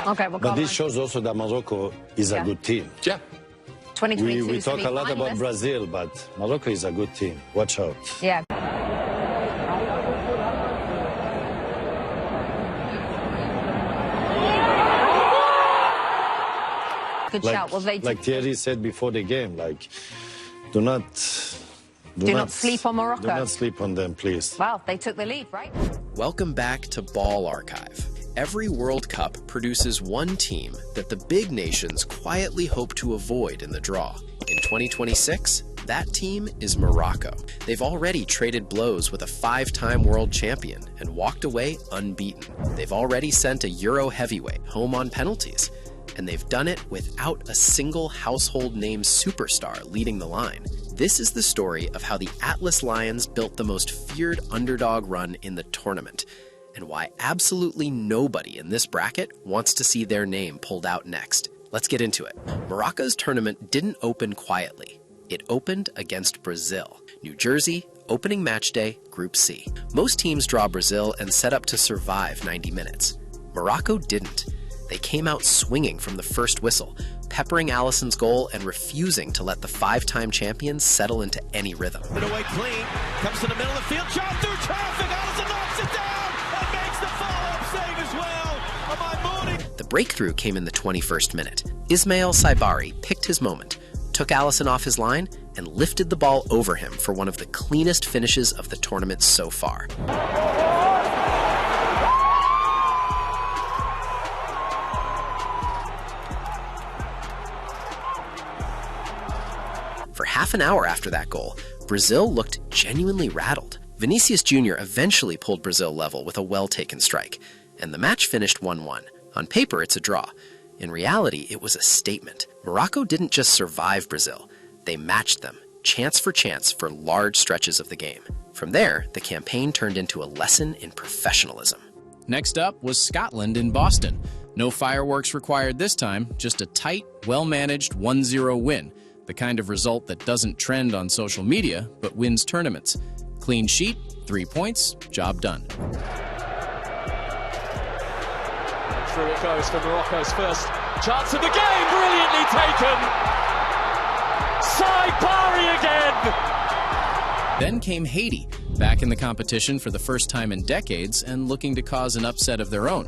Okay, well, but this shows also that Morocco is a good team. Yeah. 2022 We talk a lot about finalists. Brazil, but Morocco is a good team. Watch out. Yeah. Good shout. Well, they like Thierry said before the game, like, do not sleep on Morocco. Do not sleep on them, please. Well, they took the lead, right? Welcome back to Ball Archive. Every World Cup produces one team that the big nations quietly hope to avoid in the draw. In 2026, that team is Morocco. They've already traded blows with a 5-time world champion and walked away unbeaten. They've already sent a Euro heavyweight home on penalties, and they've done it without a single household name superstar leading the line. This is the story of how the Atlas Lions built the most feared underdog run in the tournament, and why absolutely nobody in this bracket wants to see their name pulled out next. Let's get into it. Morocco's tournament didn't open quietly. It opened against Brazil. New Jersey, opening match day, Group C. Most teams draw Brazil and set up to survive 90 minutes. Morocco didn't. They came out swinging from the first whistle, peppering Alisson's goal and refusing to let the 5-time champions settle into any rhythm. Put away clean, comes to the middle of the field, shot through traffic, Alisson knocks it down and makes the follow-up save as well. The breakthrough came in the 21st minute. Ismail Saibari picked his moment, took Alisson off his line, and lifted the ball over him for one of the cleanest finishes of the tournament so far. For half an hour after that goal, Brazil looked genuinely rattled. Vinicius Jr. eventually pulled Brazil level with a well-taken strike, and the match finished 1-1. On paper, it's a draw. In reality, it was a statement. Morocco didn't just survive Brazil. They matched them, chance for large stretches of the game. From there, the campaign turned into a lesson in professionalism. Next up was Scotland in Boston. No fireworks required this time, just a tight, well-managed 1-0 win. The kind of result that doesn't trend on social media, but wins tournaments. Clean sheet, 3 points, job done. Through it goes for Morocco's first chance of the game, brilliantly taken! Saibari again! Then came Haiti, back in the competition for the first time in decades and looking to cause an upset of their own.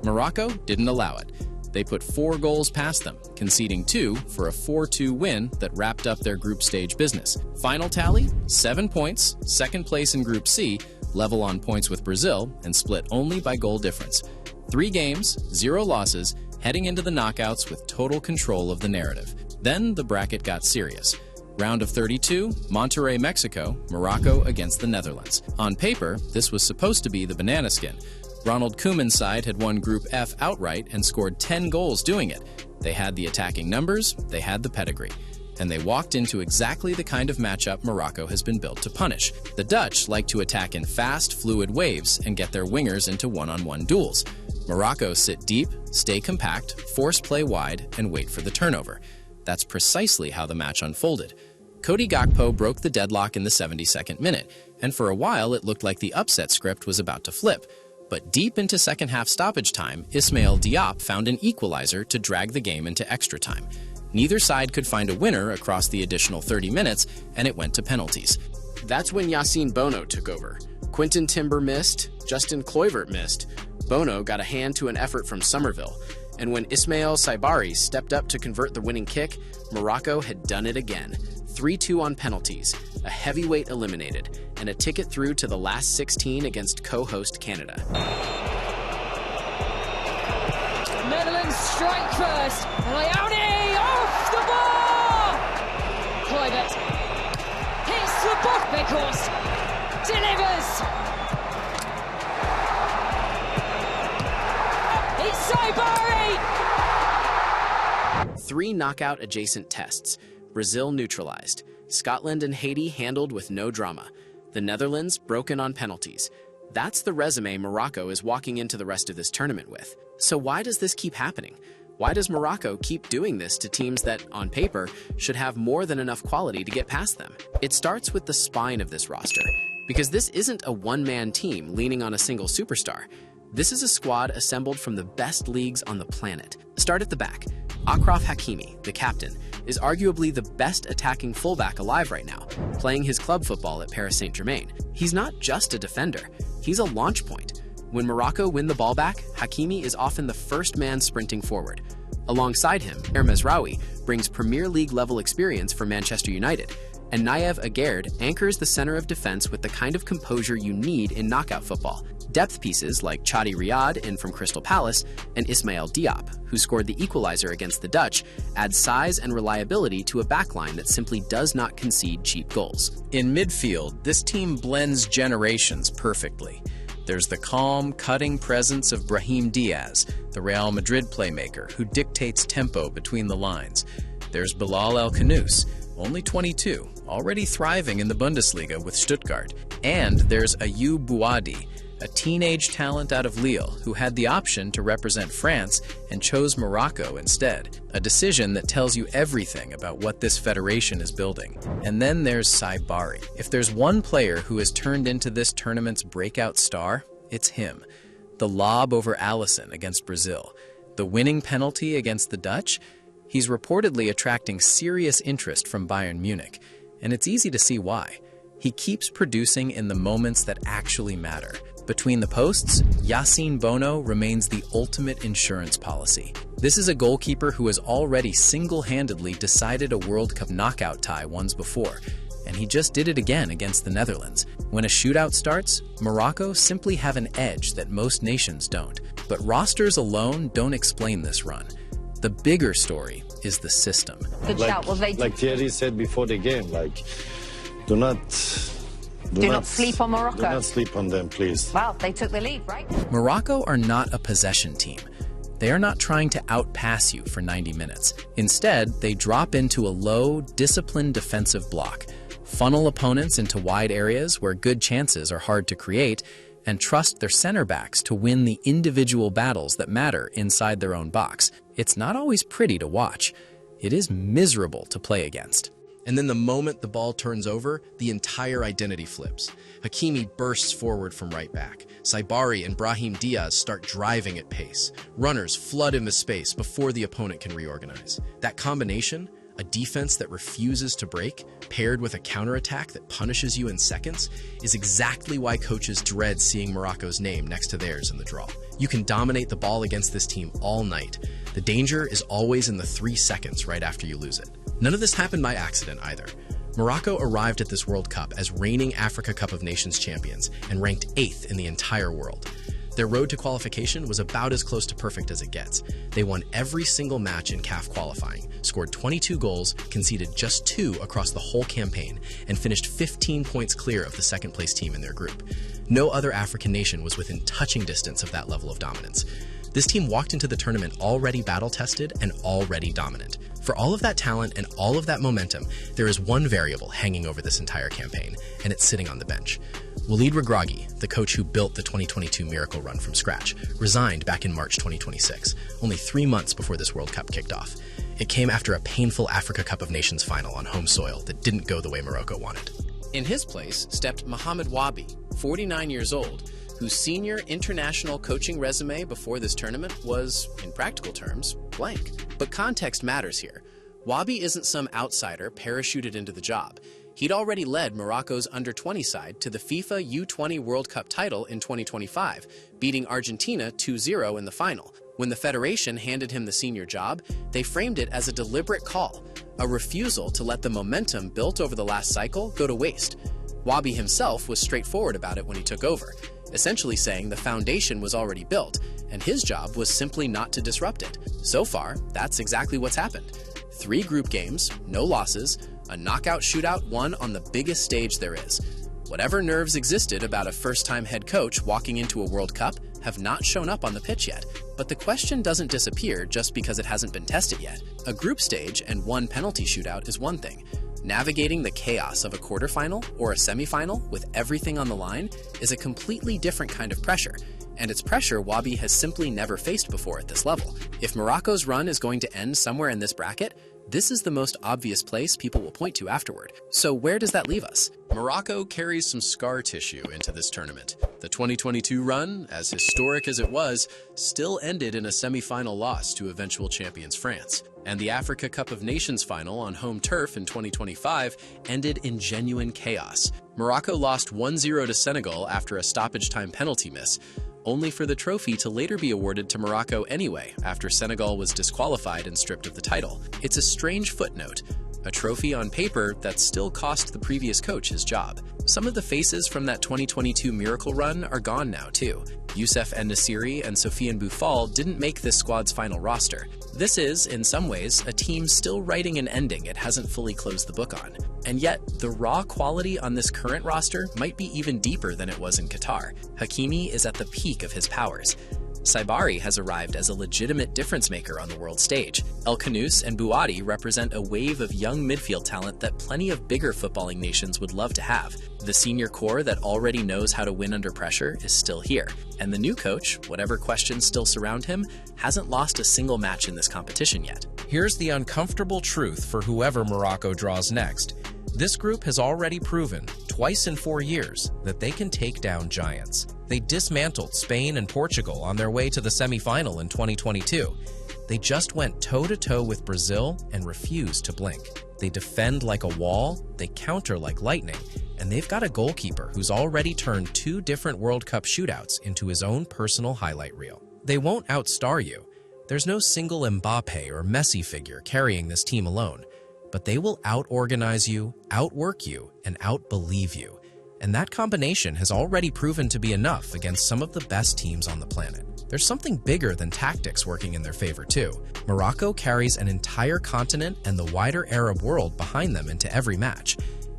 Morocco didn't allow it. They put 4 goals past them, conceding 2 for a 4-2 win that wrapped up their group stage business. Final tally, 7 points, second place in Group C, level on points with Brazil, and split only by goal difference. 3 games, 0 losses, heading into the knockouts with total control of the narrative. Then the bracket got serious. Round of 32, Monterrey, Mexico, Morocco against the Netherlands. On paper, this was supposed to be the banana skin. Ronald Koeman's side had won Group F outright and scored 10 goals doing it. They had the attacking numbers, they had the pedigree. And they walked into exactly the kind of matchup Morocco has been built to punish. The Dutch like to attack in fast, fluid waves and get their wingers into one-on-one duels. Morocco sit deep, stay compact, force play wide, and wait for the turnover. That's precisely how the match unfolded. Cody Gakpo broke the deadlock in the 72nd minute, and for a while it looked like the upset script was about to flip. But deep into second half stoppage time, Ismail Diop found an equalizer to drag the game into extra time. Neither side could find a winner across the additional 30 minutes, and it went to penalties. That's when Yassine Bono took over. Quinton Timber missed, Justin Kluivert missed. Bono got a hand to an effort from Somerville. And when Ismail Saibari stepped up to convert the winning kick, Morocco had done it again. 3-2 on penalties, a heavyweight eliminated, and a ticket through to the last 16 against co-host Canada. Netherlands strike first, and Ione off the bar! Kluivert hits the box, Weghorst delivers! It's Saibari! 3 knockout-adjacent tests. Brazil neutralized. Scotland and Haiti handled with no drama. The Netherlands broken on penalties. That's the resume Morocco is walking into the rest of this tournament with. So why does this keep happening? Why does Morocco keep doing this to teams that, on paper, should have more than enough quality to get past them? It starts with the spine of this roster, because this isn't a one-man team leaning on a single superstar. This is a squad assembled from the best leagues on the planet. Start at the back. Achraf Hakimi, the captain, is arguably the best attacking fullback alive right now, playing his club football at Paris Saint-Germain. He's not just a defender, he's a launch point. When Morocco win the ball back, Hakimi is often the first man sprinting forward. Alongside him, Mezraoui brings Premier League level experience for Manchester United, and Nayev Aguerd anchors the center of defense with the kind of composure you need in knockout football. Depth pieces like Chadi Riyad in from Crystal Palace and Ismail Diop, who scored the equalizer against the Dutch, add size and reliability to a backline that simply does not concede cheap goals. In midfield, this team blends generations perfectly. There's the calm, cutting presence of Brahim Diaz, the Real Madrid playmaker who dictates tempo between the lines. There's Bilal El Khanous, only 22, already thriving in the Bundesliga with Stuttgart. And there's Ayoub Bouadi, a teenage talent out of Lille who had the option to represent France and chose Morocco instead, a decision that tells you everything about what this federation is building. And then there's Saibari. If there's one player who has turned into this tournament's breakout star, it's him. The lob over Alisson against Brazil, the winning penalty against the Dutch. He's reportedly attracting serious interest from Bayern Munich, and it's easy to see why. He keeps producing in the moments that actually matter. Between the posts, Yassine Bono remains the ultimate insurance policy. This is a goalkeeper who has already single-handedly decided a World Cup knockout tie once before, and he just did it again against the Netherlands. When a shootout starts, Morocco simply have an edge that most nations don't. But rosters alone don't explain this run. The bigger story is the system. Good shout. Well, like Thierry said before the game, like, do not sleep on Morocco. Do not sleep on them, please. Well, they took the lead, right? Morocco are not a possession team. They are not trying to outpass you for 90 minutes. Instead, they drop into a low, disciplined defensive block, funnel opponents into wide areas where good chances are hard to create, and trust their center backs to win the individual battles that matter inside their own box. It's not always pretty to watch. It is miserable to play against. And then the moment the ball turns over, the entire identity flips. Hakimi bursts forward from right back. Saibari and Brahim Diaz start driving at pace. Runners flood into space before the opponent can reorganize. That combination, a defense that refuses to break, paired with a counterattack that punishes you in seconds, is exactly why coaches dread seeing Morocco's name next to theirs in the draw. You can dominate the ball against this team all night. The danger is always in the 3 seconds right after you lose it. None of this happened by accident either. Morocco arrived at this World Cup as reigning Africa Cup of Nations champions and ranked 8th in the entire world. Their road to qualification was about as close to perfect as it gets. They won every single match in CAF qualifying, scored 22 goals, conceded just 2 across the whole campaign, and finished 15 points clear of the second-place team in their group. No other African nation was within touching distance of that level of dominance. This team walked into the tournament already battle-tested and already dominant. For all of that talent and all of that momentum, there is one variable hanging over this entire campaign, and it's sitting on the bench. Walid Regragui, the coach who built the 2022 Miracle Run from scratch, resigned back in March 2026, only 3 months before this World Cup kicked off. It came after a painful Africa Cup of Nations final on home soil that didn't go the way Morocco wanted. In his place stepped Mohamed Wabi, 49 years old, whose senior international coaching resume before this tournament was, in practical terms, blank. But context matters here. Wabi isn't some outsider parachuted into the job. He'd already led Morocco's under-20 side to the FIFA U20 World Cup title in 2025, beating Argentina 2-0 in the final. When the federation handed him the senior job, they framed it as a deliberate call, a refusal to let the momentum built over the last cycle go to waste. Wabi himself was straightforward about it when he took over, essentially saying the foundation was already built, and his job was simply not to disrupt it. So far, that's exactly what's happened. 3 group games, no losses, a knockout shootout won on the biggest stage there is. Whatever nerves existed about a first-time head coach walking into a World Cup have not shown up on the pitch yet. But the question doesn't disappear just because it hasn't been tested yet. A group stage and 1 penalty shootout is one thing. Navigating the chaos of a quarterfinal or a semifinal with everything on the line is a completely different kind of pressure, and it's pressure Wabi has simply never faced before at this level. If Morocco's run is going to end somewhere in this bracket, This is the most obvious place people will point to afterward. So where does that leave us? Morocco carries some scar tissue into this tournament. The 2022 run, as historic as it was, still ended in a semi-final loss to eventual champions France. And the Africa Cup of Nations final on home turf in 2025 ended in genuine chaos. Morocco lost 1-0 to Senegal after a stoppage time penalty miss, only for the trophy to later be awarded to Morocco anyway after Senegal was disqualified and stripped of the title. It's a strange footnote, a trophy on paper that still cost the previous coach his job. Some of the faces from that 2022 miracle run are gone now too. Youssef En-Nesyri and Sofiane Boufal didn't make this squad's final roster. This is, in some ways, a team still writing an ending it hasn't fully closed the book on. And yet, the raw quality on this current roster might be even deeper than it was in Qatar. Hakimi is at the peak of his powers. Saibari has arrived as a legitimate difference maker on the world stage. El Khanous and Bouadi represent a wave of young midfield talent that plenty of bigger footballing nations would love to have. The senior core that already knows how to win under pressure is still here. And the new coach, whatever questions still surround him, hasn't lost a single match in this competition yet. Here's the uncomfortable truth for whoever Morocco draws next. This group has already proven, twice in 4 years, that they can take down giants. They dismantled Spain and Portugal on their way to the semi-final in 2022. They just went toe-to-toe with Brazil and refused to blink. They defend like a wall, they counter like lightning, and they've got a goalkeeper who's already turned 2 different World Cup shootouts into his own personal highlight reel. They won't outstar you. There's no single Mbappe or Messi figure carrying this team alone. But they will out-organize you, outwork you, and out-believe you. And that combination has already proven to be enough against some of the best teams on the planet. There's something bigger than tactics working in their favor too. Morocco carries an entire continent and the wider Arab world behind them into every match.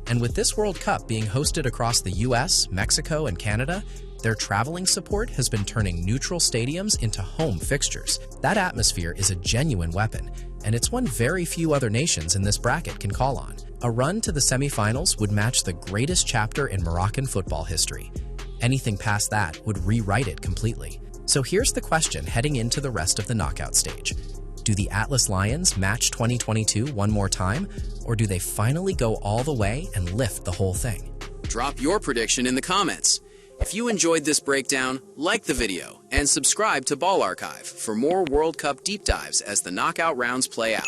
And with this World Cup being hosted across the US, Mexico, and Canada, their traveling support has been turning neutral stadiums into home fixtures. That atmosphere is a genuine weapon, and it's one very few other nations in this bracket can call on. A run to the semifinals would match the greatest chapter in Moroccan football history. Anything past that would rewrite it completely. So here's the question heading into the rest of the knockout stage. Do the Atlas Lions match 2022 one more time, or do they finally go all the way and lift the whole thing? Drop your prediction in the comments. If you enjoyed this breakdown, like the video and subscribe to Ball Archive for more World Cup deep dives as the knockout rounds play out.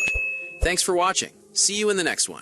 Thanks for watching. See you in the next one.